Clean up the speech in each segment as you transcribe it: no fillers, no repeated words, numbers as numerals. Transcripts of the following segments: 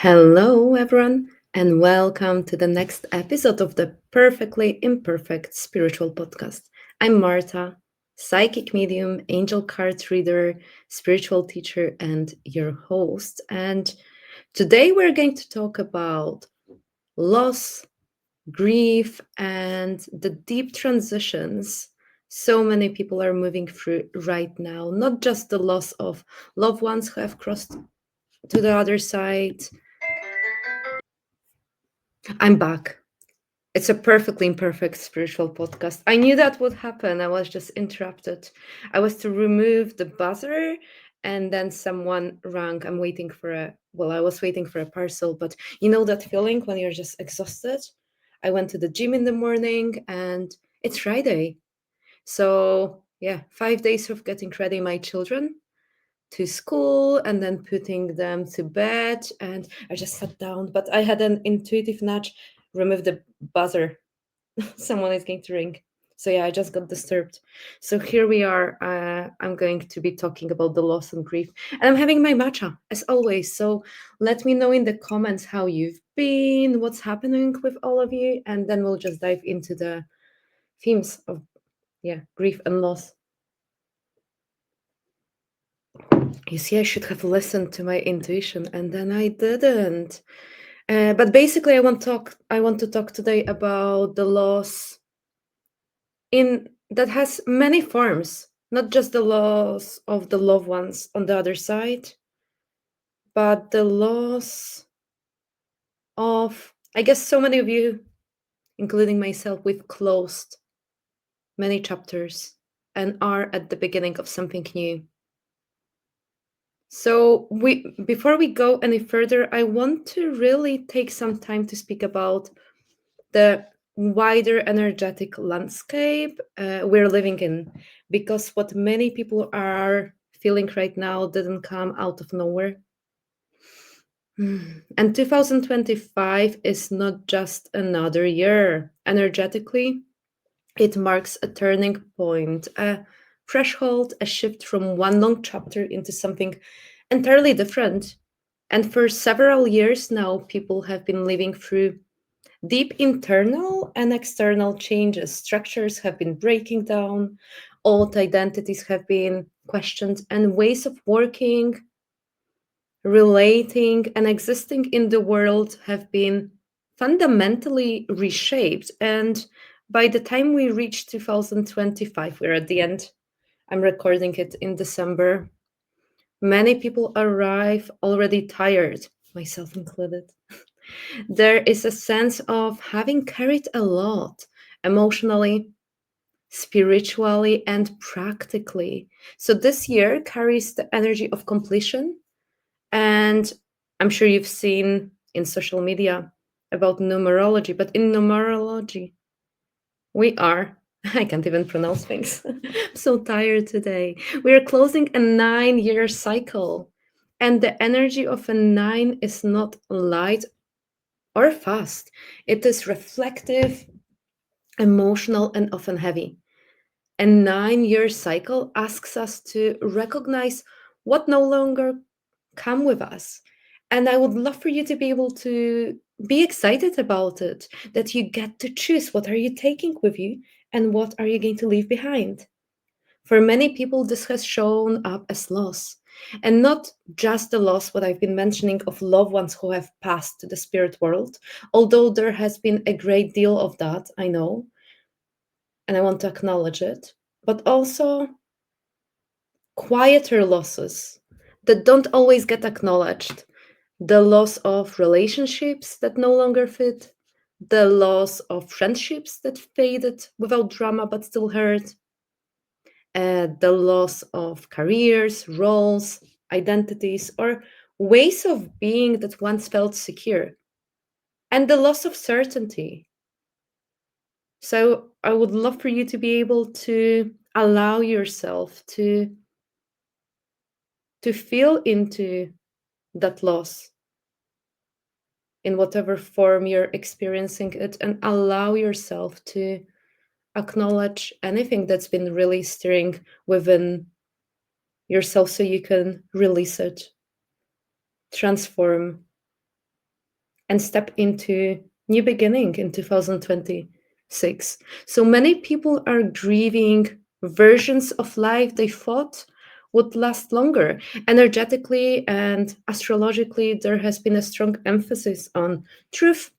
Hello, everyone, and welcome to the next episode of the Perfectly Imperfect Spiritual Podcast. I'm Marta, psychic medium, angel cards reader, spiritual teacher, and your host. And today we're going to talk about loss, grief, and the deep transitions so many people are moving through right now. Not just the loss of loved ones who have crossed to the other side. I'm back. It's a perfectly imperfect spiritual podcast. I knew that would happen. I was just interrupted. I was to remove the buzzer and then someone rang. I was waiting for a parcel, but you know that feeling when you're just exhausted? I went to the gym in the morning and it's Friday. So, yeah, 5 days of getting ready my children to school and then putting them to bed. And I just sat down, but I had an intuitive nudge remove the buzzer. Someone is going to ring. So yeah, I just got disturbed. So here we are. I'm going to be talking about the loss and grief, and I'm having my matcha as always. So let me know in the comments how you've been, what's happening with all of you, and then we'll just dive into the themes of grief and loss. You see, I should have listened to my intuition, and then I didn't. But basically, I want to talk today about the loss in that has many forms, not just the loss of the loved ones on the other side, but the loss of, I guess, so many of you, including myself, we've closed many chapters and are at the beginning of something new. So before we go any further, I want to really take some time to speak about the wider energetic landscape we're living in, because what many people are feeling right now didn't come out of nowhere. And 2025 is not just another year. Energetically, it marks a turning point, a threshold, a shift from one long chapter into something entirely different. And for several years now, people have been living through deep internal and external changes. Structures have been breaking down, old identities have been questioned, and ways of working, relating, and existing in the world have been fundamentally reshaped. And by the time we reach 2025, we're at the end. I'm recording it in December. Many people arrive already tired, myself included. There is a sense of having carried a lot emotionally, spiritually, and practically. So this year carries the energy of completion. And I'm sure you've seen in social media about numerology, but in numerology, we are. I can't even pronounce things. I'm so tired today. We are closing a 9-year cycle. And the energy of a nine is not light or fast. It is reflective, emotional, and often heavy. A 9-year cycle asks us to recognize what no longer come with us. And I would love for you to be able to be excited about it, that you get to choose what are you taking with you and what are you going to leave behind. For many people, this has shown up as loss. And not just the loss, what I've been mentioning, of loved ones who have passed to the spirit world, although there has been a great deal of that, I know, and I want to acknowledge it, but also quieter losses that don't always get acknowledged. The loss of relationships that no longer fit, the loss of friendships that faded without drama but still hurt, the loss of careers, roles, identities, or ways of being that once felt secure, and the loss of certainty. So, I would love for you to be able to allow yourself to feel into that loss in whatever form you're experiencing it, and allow yourself to acknowledge anything that's been really stirring within yourself so you can release it, transform, and step into new beginning in 2026. So many people are grieving versions of life they thought would last longer. Energetically and astrologically, there has been a strong emphasis on truth,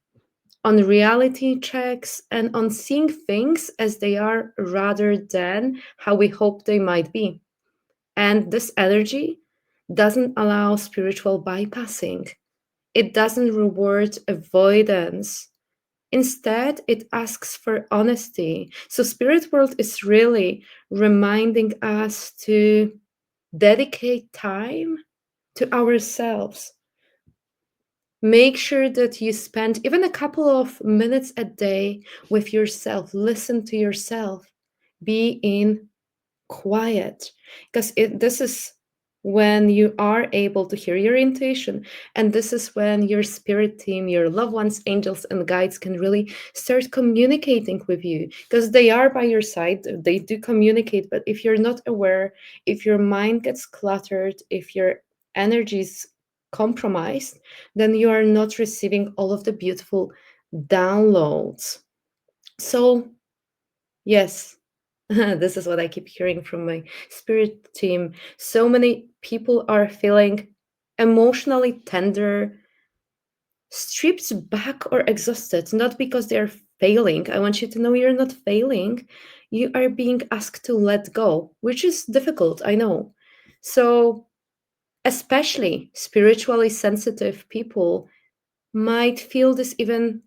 on reality checks, and on seeing things as they are rather than how we hope they might be. And this energy doesn't allow spiritual bypassing. It doesn't reward avoidance. Instead, it asks for honesty. So, Spirit World is really reminding us to dedicate time to ourselves. Make sure that you spend even a couple of minutes a day with yourself. Listen to yourself. Be in quiet, because this is when you are able to hear your intuition, and this is when your spirit team, your loved ones, angels and guides can really start communicating with you, because they are by your side. They do communicate, but if you're not aware, if your mind gets cluttered, if your energy is compromised, then you are not receiving all of the beautiful downloads. So yes, this is what I keep hearing from my spirit team. So many people are feeling emotionally tender, stripped back, or exhausted, not because they're failing. I want you to know you're not failing. You are being asked to let go, which is difficult, I know. So, especially spiritually sensitive people might feel this even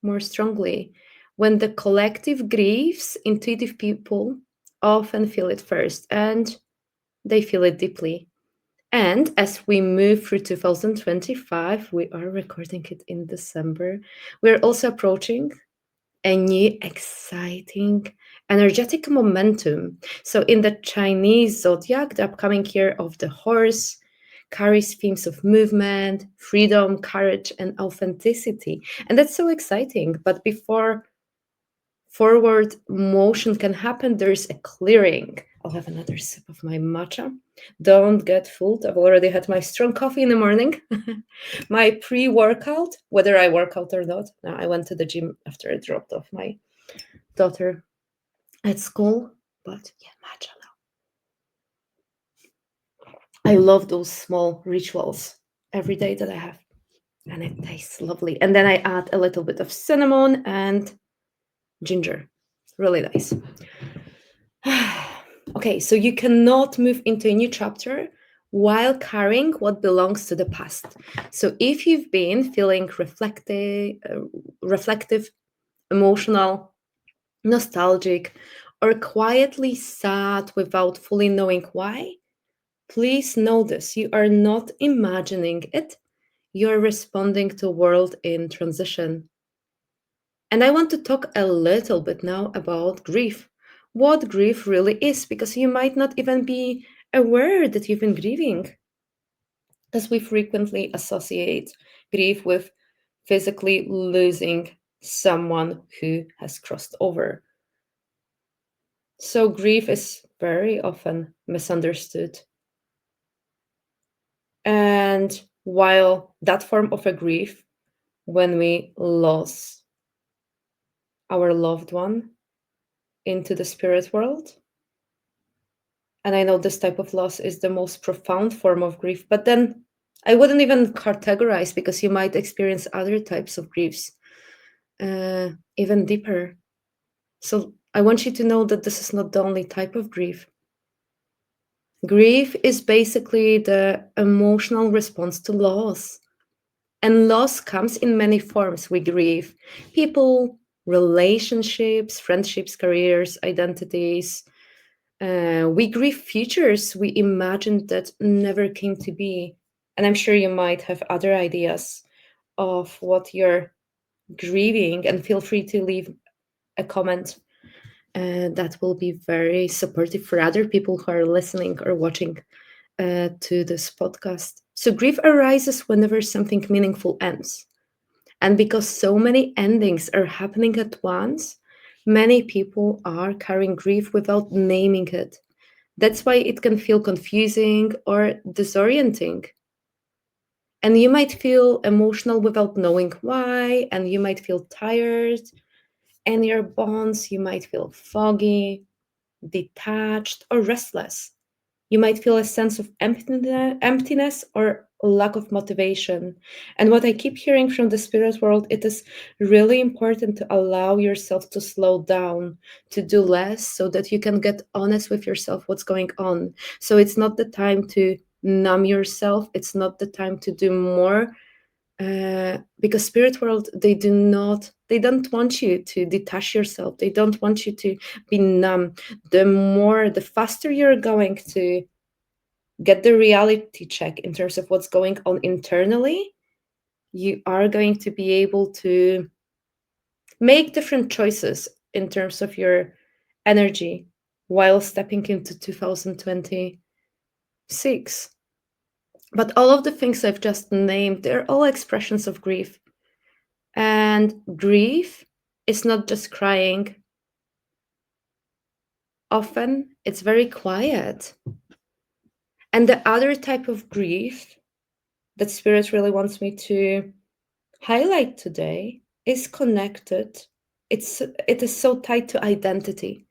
more strongly. When the collective grieves, intuitive people often feel it first, and they feel it deeply. And as we move through 2025, we are recording it in December, we're also approaching a new, exciting, energetic momentum. So, in the Chinese zodiac, the upcoming year of the horse carries themes of movement, freedom, courage, and authenticity. And that's so exciting. But before forward motion can happen, there's a clearing. I'll have another sip of my matcha. Don't get fooled. I've already had my strong coffee in the morning, my pre workout, whether I work out or not. Now, I went to the gym after I dropped off my daughter at school. But yeah, matcha now. I love those small rituals every day that I have, and it tastes lovely. And then I add a little bit of cinnamon and ginger. Really nice. Okay, so you cannot move into a new chapter while carrying what belongs to the past. So if you've been feeling reflective, emotional, nostalgic, or quietly sad without fully knowing why, please know this. You are not imagining it. You're responding to a world in transition. And I want to talk a little bit now about grief. What grief really is, because you might not even be aware that you've been grieving. As we frequently associate grief with physically losing someone who has crossed over. So, grief is very often misunderstood. And while that form of a grief, when we lose our loved one into the spirit world, and I know this type of loss is the most profound form of grief, but then I wouldn't even categorize, because you might experience other types of griefs, even deeper. So I want you to know that this is not the only type of grief. Grief is basically the emotional response to loss. And loss comes in many forms. We grieve people, relationships, friendships, careers, identities. We grieve futures we imagined that never came to be. And I'm sure you might have other ideas of what you're grieving, and feel free to leave a comment. That will be very supportive for other people who are listening or watching to this podcast. So, grief arises whenever something meaningful ends. And because so many endings are happening at once, many people are carrying grief without naming it. That's why it can feel confusing or disorienting. And you might feel emotional without knowing why, and you might feel tired, and your bonds, you might feel foggy, detached, or restless. You might feel a sense of emptiness or lack of motivation. And what I keep hearing from the spirit world, it is really important to allow yourself to slow down, to do less, so that you can get honest with yourself what's going on. So it's not the time to numb yourself, it's not the time to do more, because spirit world, they don't want you to detach yourself, they don't want you to be numb. The faster you're going to get the reality check in terms of what's going on internally, you are going to be able to make different choices in terms of your energy while stepping into 2026. But all of the things I've just named, they're all expressions of grief. And grief is not just crying. Often it's very quiet. And the other type of grief that Spirit really wants me to highlight today is connected. It is so tied to identity.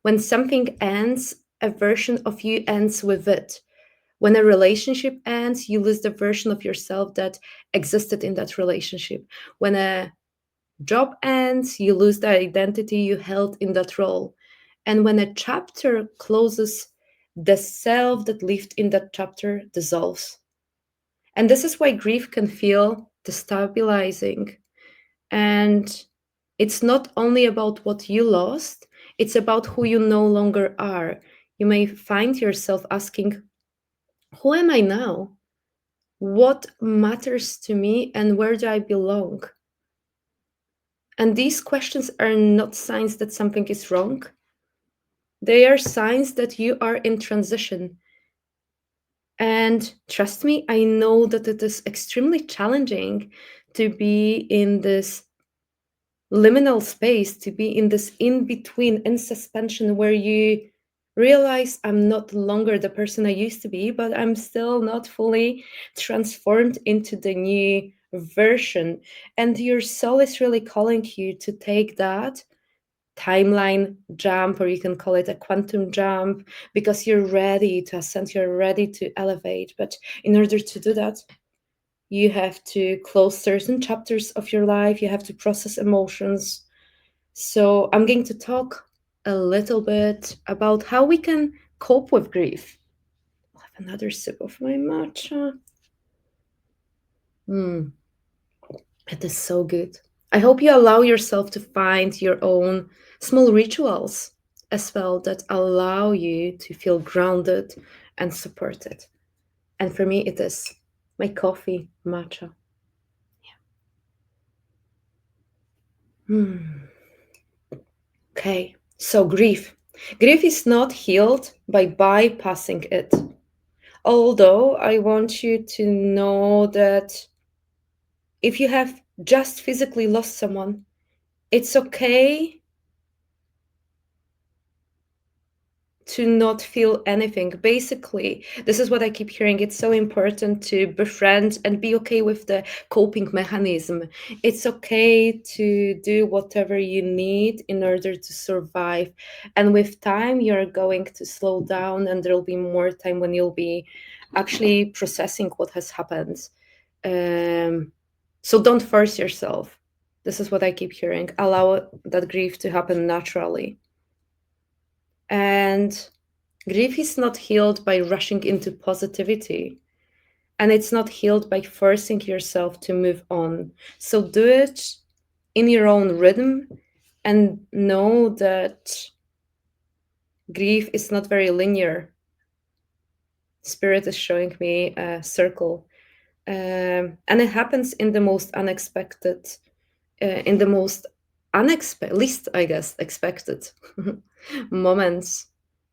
When something ends, a version of you ends with it. When a relationship ends, you lose the version of yourself that existed in that relationship. When a job ends, you lose the identity you held in that role. And when a chapter closes, the self that lived in that chapter dissolves. And this is why grief can feel destabilizing. And it's not only about what you lost, it's about who you no longer are. You may find yourself asking, who am I now? What matters to me and where do I belong? And these questions are not signs that something is wrong. They are signs that you are in transition. And trust me, I know that it is extremely challenging to be in this liminal space, to be in this in between, in suspension, where you realize I'm not longer the person I used to be, but I'm still not fully transformed into the new version. And your soul is really calling you to take that timeline jump, or you can call it a quantum jump, because you're ready to ascend, you're ready to elevate. But in order to do that, you have to close certain chapters of your life, you have to process emotions. So I'm going to talk a little bit about how we can cope with grief. I'll have another sip of my matcha. It is so good. I hope you allow yourself to find your own small rituals as well that allow you to feel grounded and supported. And for me, it is my coffee matcha. Okay, so grief. Grief is not healed by bypassing it. Although I want you to know that if you have just physically lost someone, it's okay to not feel anything. Basically, this is what I keep hearing. It's so important to befriend and be okay with the coping mechanism. It's okay to do whatever you need in order to survive. And with time, you're going to slow down, and there'll be more time when you'll be actually processing what has happened. So don't force yourself. This is what I keep hearing. Allow that grief to happen naturally. And grief is not healed by rushing into positivity. And it's not healed by forcing yourself to move on. So do it in your own rhythm, and know that grief is not very linear. Spirit is showing me a circle. And it happens in the most unexpected, in the most unexpected, least, I guess, expected moments.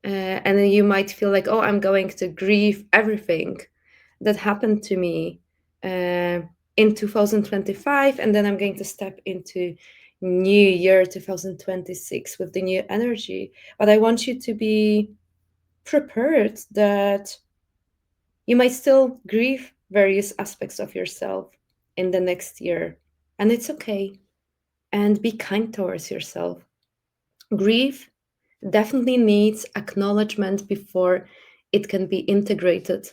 And then you might feel like, oh, I'm going to grieve everything that happened to me in 2025, and then I'm going to step into new year 2026 with the new energy. But I want you to be prepared that you might still grieve various aspects of yourself in the next year. And it's okay. And be kind towards yourself. Grief definitely needs acknowledgement before it can be integrated.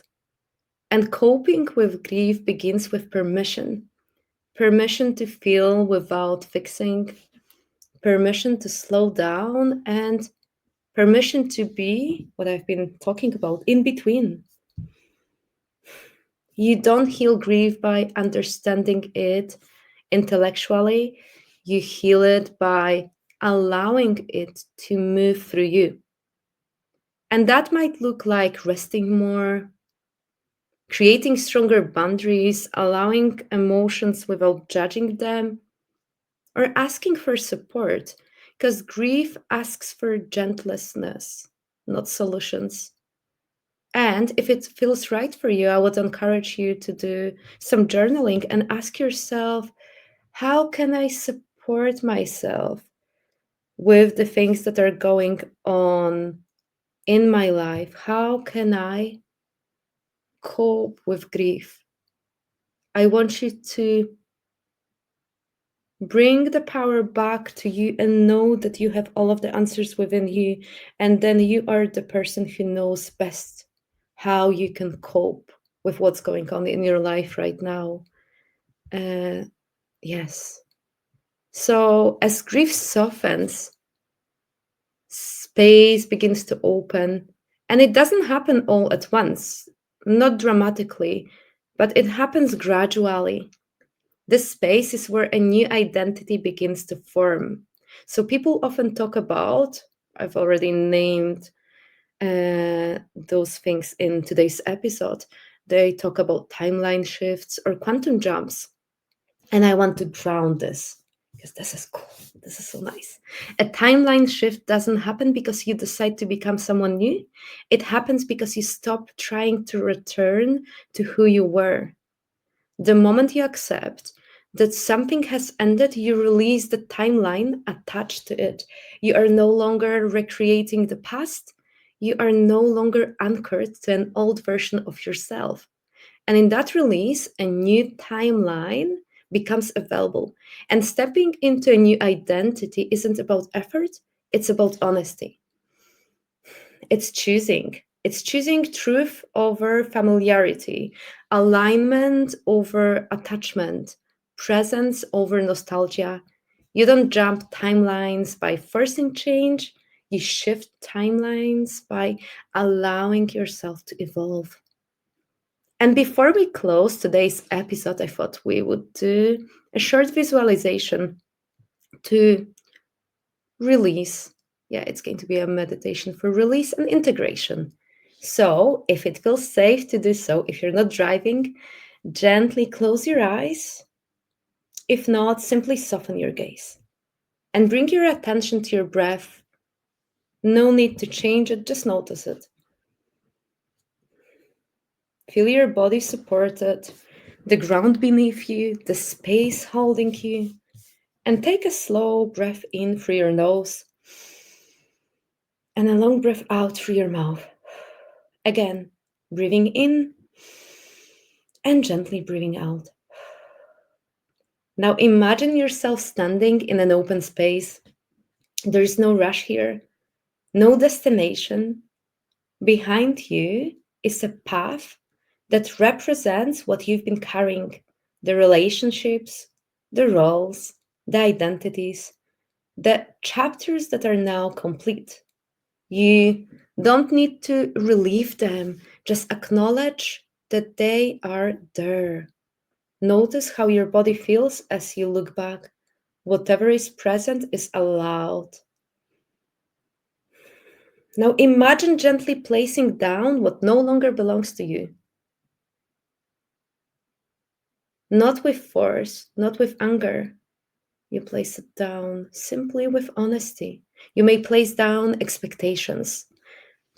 And coping with grief begins with permission, permission to feel without fixing, permission to slow down, and permission to be what I've been talking about in between. You don't heal grief by understanding it intellectually, you heal it by allowing it to move through you. And that might look like resting more, creating stronger boundaries, allowing emotions without judging them, or asking for support. Because grief asks for gentleness, not solutions. And if it feels right for you, I would encourage you to do some journaling and ask yourself, how can I support myself with the things that are going on in my life? How can I cope with grief? I want you to bring the power back to you and know that you have all of the answers within you. And then you are the person who knows best how you can cope with what's going on in your life right now. Yes. So as grief softens, space begins to open, and it doesn't happen all at once, not dramatically, but it happens gradually. This space is where a new identity begins to form. So people often talk about, I've already named those things in today's episode. They talk about timeline shifts or quantum jumps. And I want to drown this because this is cool. This is so nice. A timeline shift doesn't happen because you decide to become someone new. It happens because you stop trying to return to who you were. The moment you accept that something has ended, you release the timeline attached to it. You are no longer recreating the past. You are no longer anchored to an old version of yourself. And in that release, a new timeline becomes available. And stepping into a new identity isn't about effort, it's about honesty. It's choosing. It's choosing truth over familiarity, alignment over attachment, presence over nostalgia. You don't jump timelines by forcing change, you shift timelines by allowing yourself to evolve. And before we close today's episode, I thought we would do a short visualization to release. Yeah, it's going to be a meditation for release and integration. So, if it feels safe to do so, if you're not driving, gently close your eyes. If not, simply soften your gaze and bring your attention to your breath. No need to change it, just notice it. Feel your body supported, the ground beneath you, the space holding you. And take a slow breath in through your nose and a long breath out through your mouth. Again, breathing in and gently breathing out. Now imagine yourself standing in an open space. There is no rush here, no destination. Behind you is a path that represents what you've been carrying, the relationships, the roles, the identities, the chapters that are now complete. You don't need to relieve them, just acknowledge that they are there. Notice how your body feels as you look back. Whatever is present is allowed. Now imagine gently placing down what no longer belongs to you. Not with force, not with anger. You place it down simply with honesty. You may place down expectations,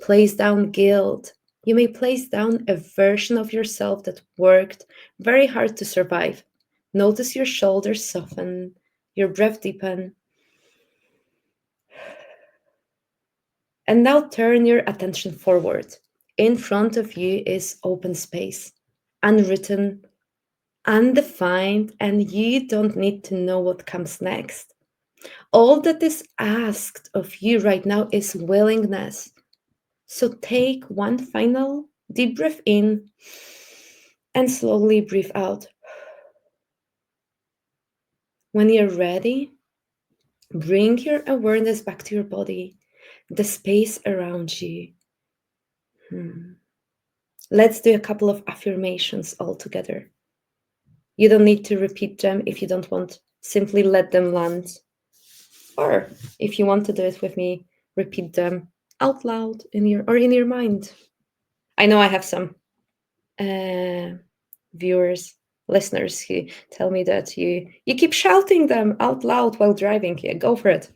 place down guilt. You may place down a version of yourself that worked very hard to survive. Notice your shoulders soften, your breath deepen. And now turn your attention forward. In front of you is open space. unwritten, undefined, and you don't need to know what comes next. All that is asked of you right now is willingness. So take one final deep breath in and slowly breathe out. When you're ready, bring your awareness back to your body, the space around you. Let's do a couple of affirmations all together. You don't need to repeat them if you don't want. Simply let them land. Or if you want to do it with me, repeat them out loud in your mind. I know I have some viewers, listeners who tell me that you keep shouting them out loud while driving. Yeah, go for it.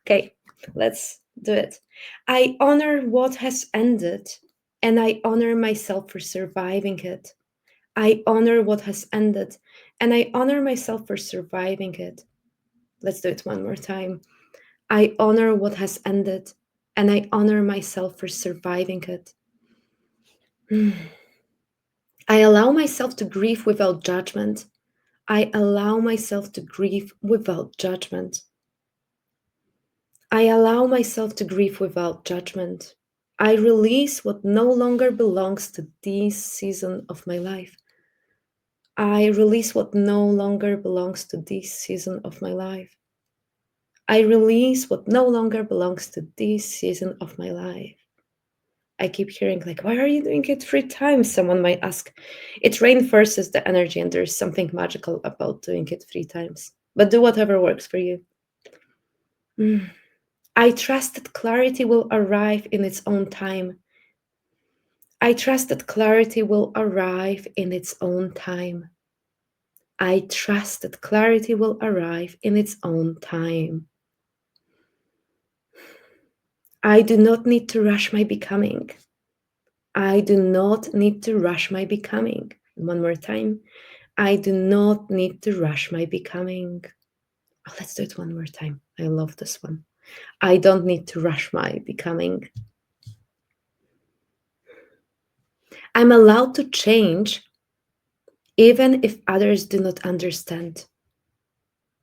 Okay, let's do it. I honor what has ended, and I honor myself for surviving it. I honor what has ended, and I honor myself for surviving it. Let's do it one more time. I honor what has ended, and I honor myself for surviving it. I allow myself to grieve without judgment. I allow myself to grieve without judgment. I allow myself to grieve without judgment. I release what no longer belongs to this season of my life. I release what no longer belongs to this season of my life. I release what no longer belongs to this season of my life. I keep hearing, like, why are you doing it 3 times? Someone might ask. It reinforces the energy, and there's something magical about doing it 3 times. But do whatever works for you. I trust that clarity will arrive in its own time. I trust that clarity will arrive in its own time. I trust that clarity will arrive in its own time. I do not need to rush my becoming. I do not need to rush my becoming. One more time. I do not need to rush my becoming. Oh, let's do it one more time. I love this one. I don't need to rush my becoming. I'm allowed to change even if others do not understand.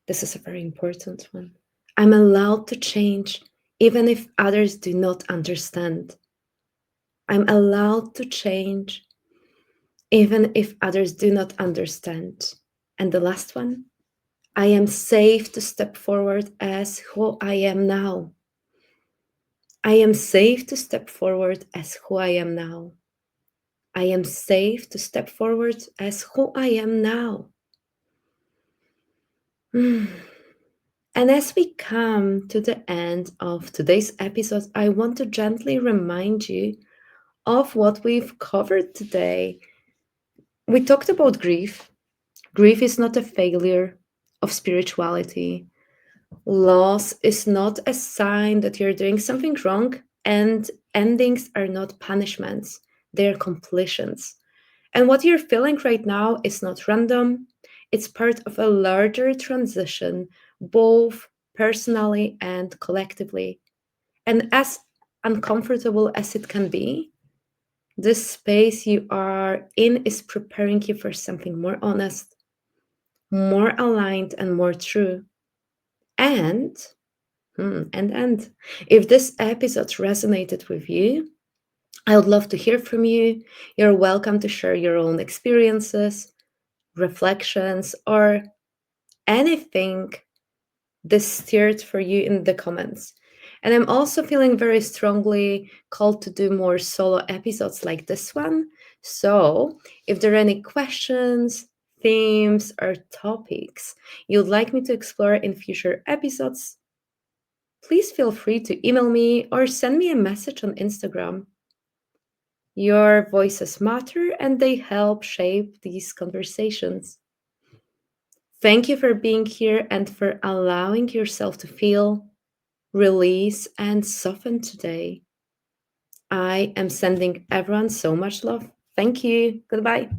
This is a very important one. I'm allowed to change even if others do not understand. I'm allowed to change even if others do not understand. And the last one, I am safe to step forward as who I am now. I am safe to step forward as who I am now. I am safe to step forward as who I am now. And as we come to the end of today's episode, I want to gently remind you of what we've covered today. We talked about grief. Grief is not a failure of spirituality. Loss is not a sign that you're doing something wrong, and endings are not punishments, they're completions. And what you're feeling right now is not random, it's part of a larger transition, both personally and collectively. And as uncomfortable as it can be, this space you are in is preparing you for something more honest, more aligned, and more true. And if this episode resonated with you, I would love to hear from you. You're welcome to share your own experiences, reflections, or anything this stirred for you in the comments. And I'm also feeling very strongly called to do more solo episodes like this one. So if there are any questions, themes, or topics you'd like me to explore in future episodes, please feel free to email me or send me a message on Instagram. Your voices matter and they help shape these conversations. Thank you for being here and for allowing yourself to feel, release, and soften today. I am sending everyone so much love. Thank you. Goodbye.